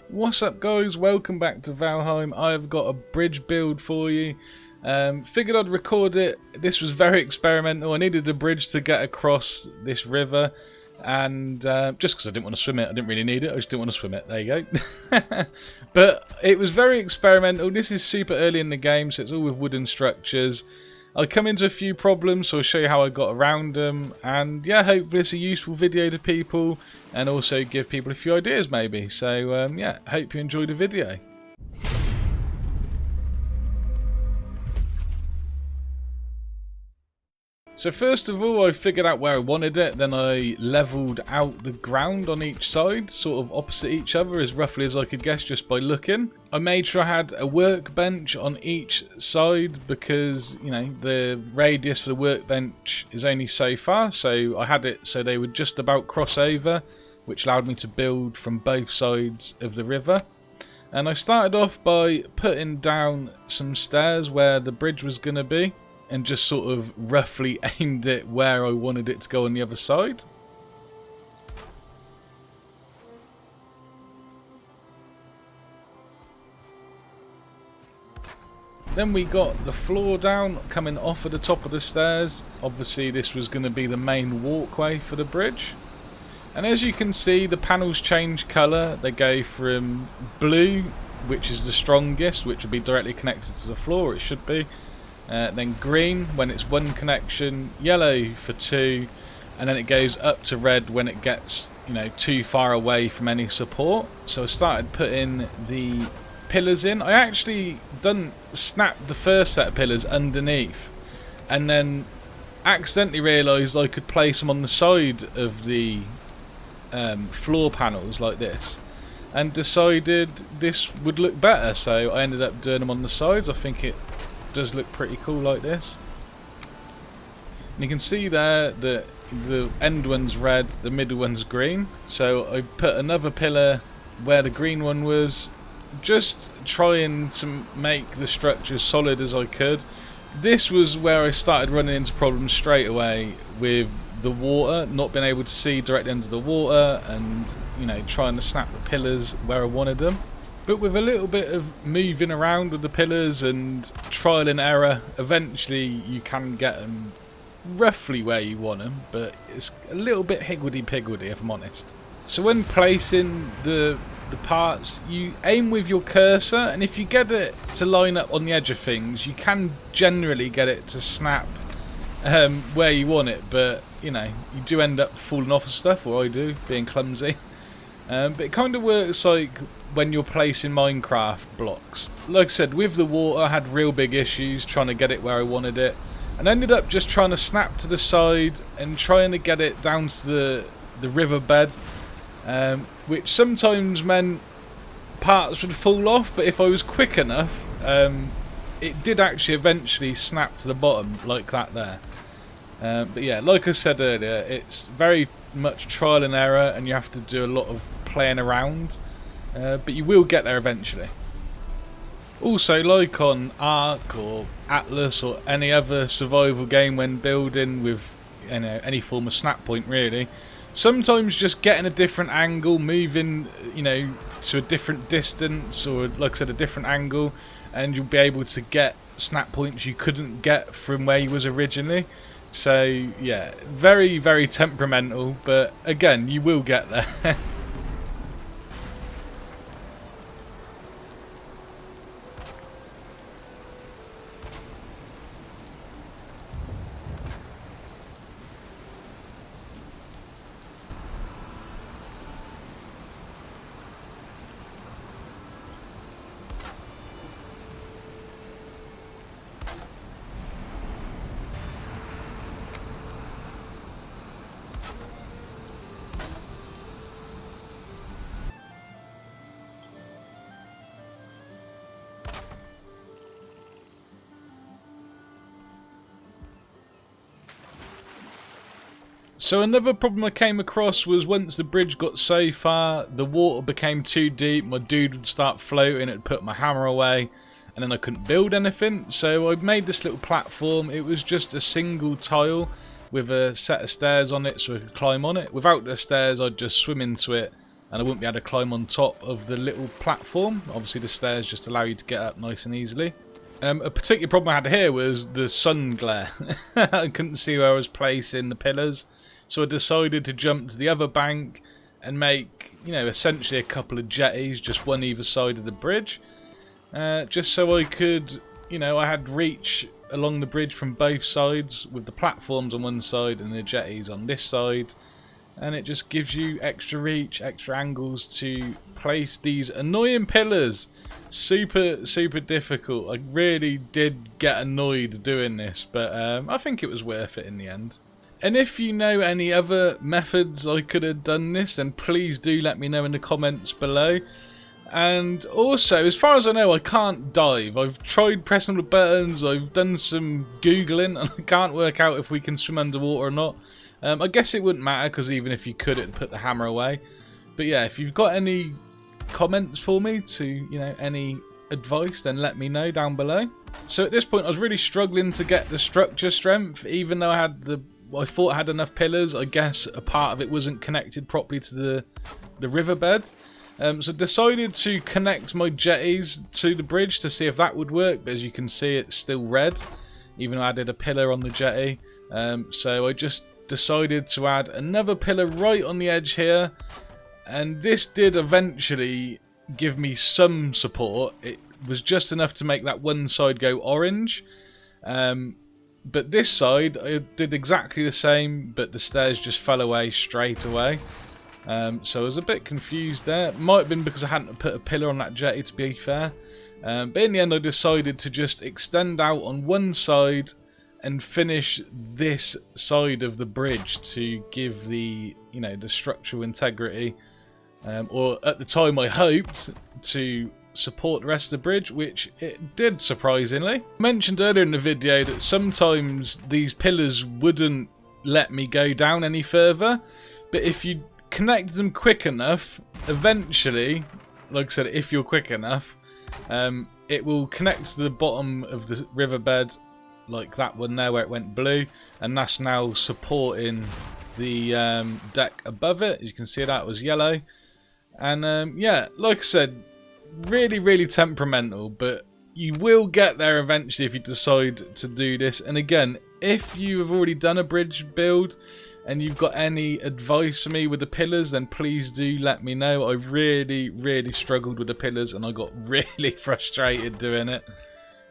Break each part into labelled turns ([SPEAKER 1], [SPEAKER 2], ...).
[SPEAKER 1] What's up guys, welcome back to Valheim. I've got a bridge build for you. Figured I'd record it. This was very experimental. I needed a bridge to get across this river, and just because I didn't want to swim it, I didn't really need it, I just didn't want to swim it, there you go. But it was very experimental. This is super early in the game, so it's all with wooden structures. I come into a few problems, so I'll show you how I got around them, and yeah, hopefully it's a useful video to people, and also give people a few ideas maybe. So yeah, hope you enjoyed the video. So first of all, I figured out where I wanted it, then I levelled out the ground on each side, sort of opposite each other as roughly as I could guess just by looking. I made sure I had a workbench on each side because, you know, the radius for the workbench is only so far, so I had it so they would just about cross over, which allowed me to build from both sides of the river. And I started off by putting down some stairs where the bridge was going to be, and just sort of roughly aimed it where I wanted it to go on the other side. Then we got the floor down coming off of the top of the stairs. Obviously this was going to be the main walkway for the bridge. And as you can see, the panels change colour. They go from blue, which is the strongest, which will be directly connected to the floor, it should be. Then green when it's one connection, yellow for two, and then it goes up to red when it gets, you know, too far away from any support. So I started putting the pillars in. I actually snapped the first set of pillars underneath, and then accidentally realised I could place them on the side of the floor panels like this, and decided this would look better. So I ended up doing them on the sides. I think it does look pretty cool like this. And you can see there that the end one's red, the middle one's green. So I put another pillar where the green one was, just trying to make the structure as solid as I could. This was where I started running into problems straight away with the water, not being able to see directly under the water, and, you know, trying to snap the pillars where I wanted them. But with a little bit of moving around with the pillars and trial and error, eventually you can get them roughly where you want them, but it's a little bit higgledy-piggledy if I'm honest. So when placing the parts, you aim with your cursor, and if you get it to line up on the edge of things, you can generally get it to snap where you want it, but, you know, you do end up falling off of stuff, or I do, being clumsy. But it kind of works like when you're placing Minecraft blocks. Like I said, with the water, I had real big issues trying to get it where I wanted it, and ended up just trying to snap to the side and trying to get it down to the riverbed, which sometimes meant parts would fall off, but if I was quick enough, it did actually eventually snap to the bottom like that there. But yeah, like I said earlier, it's very much trial and error, and you have to do a lot of playing around, but you will get there eventually. Also, like on Ark or Atlas or any other survival game when building with, you know, any form of snap point really, sometimes just getting a different angle, moving, you know, to a different distance, or like I said, a different angle, and you'll be able to get snap points you couldn't get from where you was originally. So yeah, very, very temperamental, but again, you will get there. So another problem I came across was once the bridge got so far, the water became too deep, my dude would start floating, it'd put my hammer away, and then I couldn't build anything. So I made this little platform. It was just a single tile with a set of stairs on it so I could climb on it. Without the stairs, I'd just swim into it and I wouldn't be able to climb on top of the little platform. Obviously the stairs just allow you to get up nice and easily. A particular problem I had here was the sun glare. I couldn't see where I was placing the pillars, so I decided to jump to the other bank and make, you know, essentially a couple of jetties, just one either side of the bridge, just so I could, you know, I had reach along the bridge from both sides with the platforms on one side and the jetties on this side, and it just gives you extra reach, extra angles to place these annoying pillars. Super difficult. I really did get annoyed doing this, but I think it was worth it in the end. And if you know any other methods I could have done this, then please do let me know in the comments below. And also, as far as I know, I can't dive. I've tried pressing the buttons, I've done some googling, and I can't work out if we can swim underwater or not. I guess it wouldn't matter, because even if you could, it'd put the hammer away. But yeah, if you've got any comments for me to, you know, any advice, then let me know down below. So at this point, I was really struggling to get the structure strength, even though I thought I had enough pillars. I guess a part of it wasn't connected properly to the riverbed. So decided to connect my jetties to the bridge to see if that would work, but as you can see it's still red, even though I added a pillar on the jetty. So I just decided to add another pillar right on the edge here, and this did eventually give me some support. It was just enough to make that one side go orange, but this side I did exactly the same, but the stairs just fell away straight away. So I was a bit confused there. Might have been because I hadn't put a pillar on that jetty, to be fair. But in the end I decided to just extend out on one side and finish this side of the bridge to give the, you know, the structural integrity. Or at the time I hoped to support the rest of the bridge, which it did surprisingly. I mentioned earlier in the video that sometimes these pillars wouldn't let me go down any further, but if you connect them quick enough, eventually, like I said, if you're quick enough, it will connect to the bottom of the riverbed, like that one there where it went blue, and that's now supporting the deck above it. As you can see, that was yellow. And yeah, like I said, really temperamental, but you will get there eventually if you decide to do this. And again, if you have already done a bridge build and you've got any advice for me with the pillars, then please do let me know. I really struggled with the pillars and I got really frustrated doing it.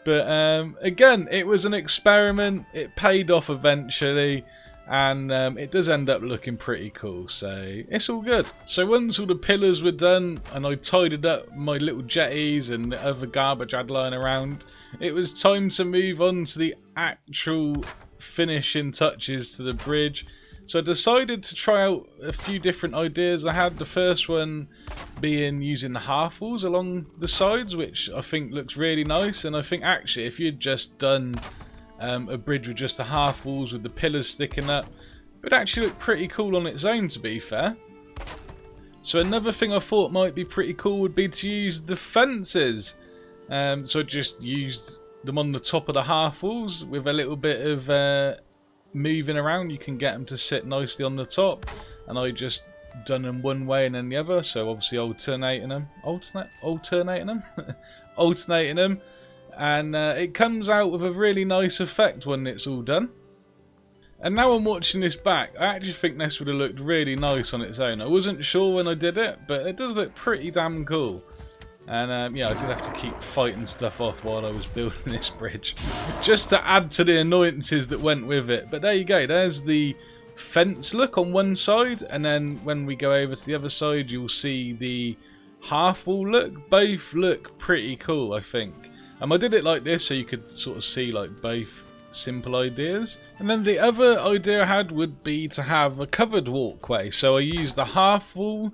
[SPEAKER 1] But again, it was an experiment. It paid off eventually, and it does end up looking pretty cool, so it's all good. So once all the pillars were done and I tidied up my little jetties and the other garbage I'd lying around, it was time to move on to the actual finishing touches to the bridge. So I decided to try out a few different ideas. I had the first one being using the half walls along the sides, which I think looks really nice. And I think actually if you'd just done a bridge with just the half walls with the pillars sticking up, it would actually look pretty cool on its own, to be fair. So another thing I thought might be pretty cool would be to use the fences. So I just used them on the top of the half walls with a little bit of moving around. You can get them to sit nicely on the top, and I just done them one way and then the other, so obviously alternating them, and it comes out with a really nice effect when it's all done. And now I'm watching this back, I actually think this would have looked really nice on its own. I wasn't sure when I did it, but it does look pretty damn cool. And yeah, I did have to keep fighting stuff off while I was building this bridge, just to add to the annoyances that went with it. But there you go, there's the fence look on one side, and then when we go over to the other side you'll see the half wall look. Both look pretty cool, I think. I did it like this so you could sort of see like both simple ideas. And then the other idea I had would be to have a covered walkway. So I used the half wall,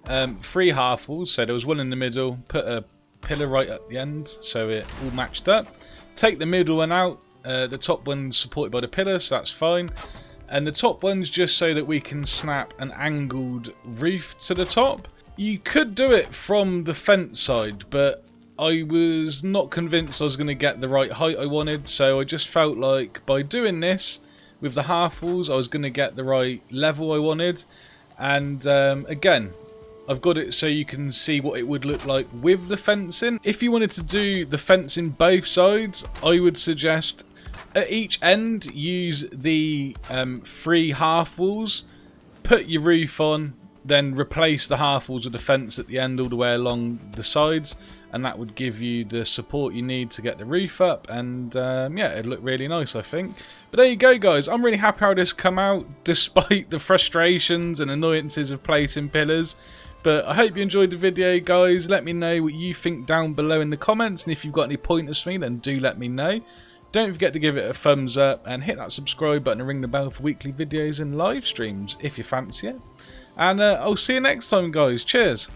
[SPEAKER 1] 3 half walls, so there was one in the middle, put a pillar right at the end so it all matched up. Take the middle one out, the top one's supported by the pillar, so that's fine. And the top one's just so that we can snap an angled roof to the top. You could do it from the fence side, but I was not convinced I was going to get the right height I wanted, so I just felt like by doing this with the half walls I was going to get the right level I wanted. And again, I've got it so you can see what it would look like with the fencing. If you wanted to do the fencing both sides, I would suggest at each end use the 3 half walls, put your roof on, then replace the half walls with the fence at the end all the way along the sides, and that would give you the support you need to get the roof up, and yeah, it'd look really nice, I think. But there you go, guys. I'm really happy how this come out, despite the frustrations and annoyances of placing pillars. But I hope you enjoyed the video, guys. Let me know what you think down below in the comments, and if you've got any pointers for me, then do let me know. Don't forget to give it a thumbs up and hit that subscribe button and ring the bell for weekly videos and live streams if you fancy it. And I'll see you next time, guys. Cheers.